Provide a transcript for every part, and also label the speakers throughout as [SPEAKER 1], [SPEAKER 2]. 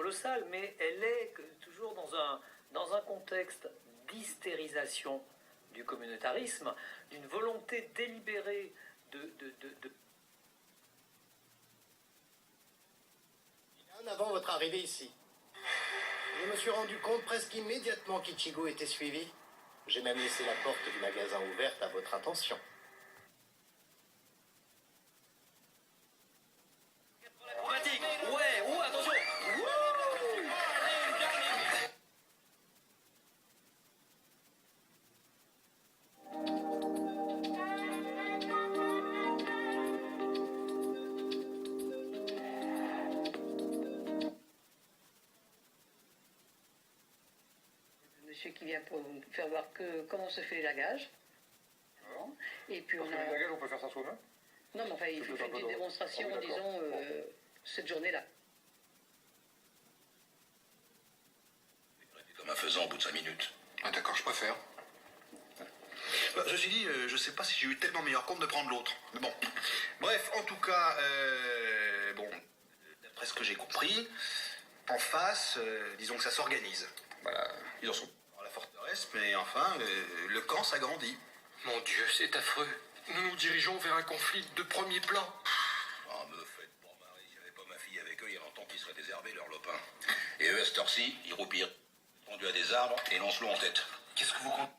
[SPEAKER 1] colossale, mais elle est toujours dans un contexte d'hystérisation du communautarisme, d'une volonté délibérée de...
[SPEAKER 2] Bien avant votre arrivée ici, je me suis rendu compte presque immédiatement qu'Ichigo était suivi. J'ai même laissé la porte du magasin ouverte à votre attention.
[SPEAKER 1] Acrobatique, ouais, attention.
[SPEAKER 3] Monsieur qui vient pour nous faire voir comment se fait l'élagage. Et puis
[SPEAKER 4] Parce
[SPEAKER 3] on
[SPEAKER 4] que
[SPEAKER 3] a...
[SPEAKER 4] l'élagage, on peut faire ça soi-même.
[SPEAKER 3] Non, mais enfin, il fait une petite démonstration,
[SPEAKER 4] Ah oui,
[SPEAKER 3] disons, cette journée-là.
[SPEAKER 5] Comme un faisan au bout de 5 minutes.
[SPEAKER 6] Ah d'accord, je préfère.
[SPEAKER 5] Bah, ceci dit, je sais pas si j'ai eu tellement meilleur compte de prendre l'autre. Mais bon. Bref, en tout cas, bon, d'après ce que j'ai compris, en face, disons que ça s'organise. Voilà, ils en sont dans la forteresse, mais enfin, le camp s'agrandit.
[SPEAKER 6] Mon Dieu, c'est affreux. Nous nous dirigeons vers un conflit de premier plan.
[SPEAKER 5] Ah, me faites pas marrer, s'il n'y avait pas ma fille avec eux, il y a longtemps qu'ils seraient désherbés, leurs lopins. Et eux, à cette heure-ci, ils roupillent pendus à des arbres et lancent l'eau en tête.
[SPEAKER 6] Qu'est-ce que vous comptez?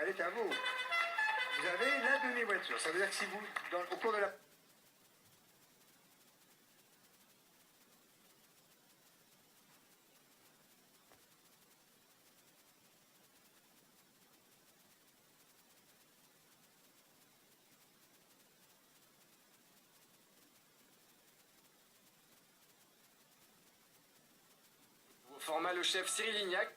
[SPEAKER 4] Elle est à vous. Vous avez la demi-voiture. Ça veut dire que si vous, au cours de la...
[SPEAKER 6] Au format le chef Cyril Lignac.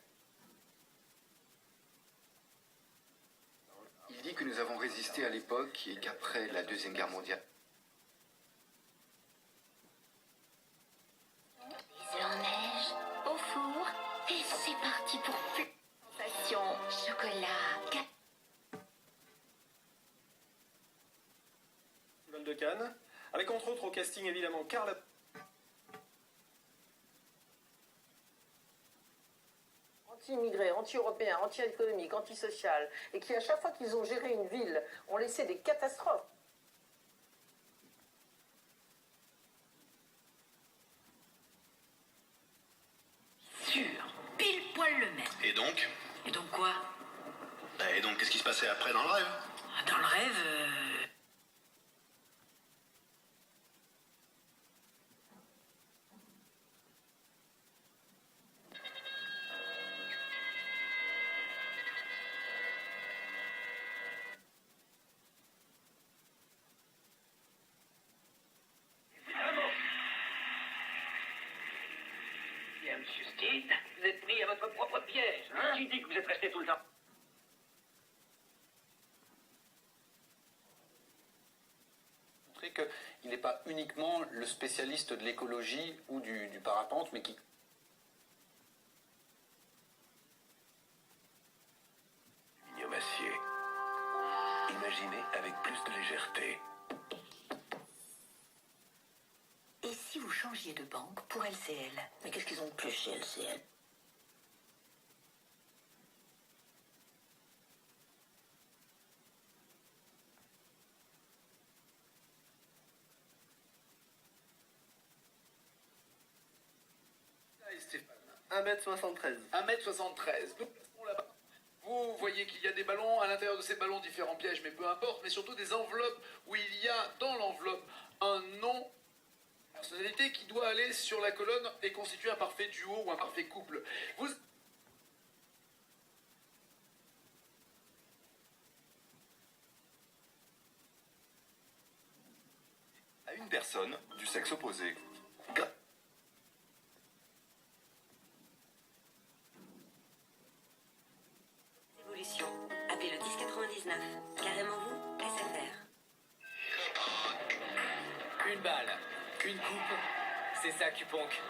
[SPEAKER 7] Il dit que nous avons résisté à l'époque et qu'après la Deuxième Guerre mondiale...
[SPEAKER 8] Des en neige, au four, et c'est parti pour plus. Sensation, chocolat,
[SPEAKER 9] Festival de Cannes, avec entre autres au casting évidemment Carla...
[SPEAKER 3] Anti-immigrés, anti-européens, anti-économiques, anti-social, et qui à chaque fois qu'ils ont géré une ville, ont laissé des catastrophes.
[SPEAKER 8] sûr, pile poil le même.
[SPEAKER 5] Et donc?
[SPEAKER 8] Et donc quoi?
[SPEAKER 5] Et donc, qu'est-ce qui se passait après dans le rêve?
[SPEAKER 8] Dans le rêve,
[SPEAKER 1] Bien, monsieur Steed, vous êtes pris à votre propre piège, hein? Qui dit que vous êtes resté tout le temps?
[SPEAKER 10] Montrer qu'il n'est pas uniquement le spécialiste de l'écologie ou du parapente, mais qui...
[SPEAKER 5] Ignomacier. Imaginez avec plus de légèreté.
[SPEAKER 8] et si vous changiez de banque pour LCL?
[SPEAKER 3] Mais qu'est-ce qu'ils ont de plus chez LCL?
[SPEAKER 9] Stéphane, 1m73.
[SPEAKER 6] 1m73. Nous passons là-bas. Vous voyez qu'il y a des ballons, à l'intérieur de ces ballons, différents pièges, mais peu importe, mais surtout des enveloppes où il y a dans l'enveloppe un nom, personnalité qui doit aller sur la colonne et constituer un parfait duo ou un parfait couple. Vous...
[SPEAKER 5] À une personne du sexe opposé.
[SPEAKER 8] Évolution. Appelez le 1099. Carrément vous, SFR.
[SPEAKER 11] Une balle, une coupe, c'est ça, Cuponk.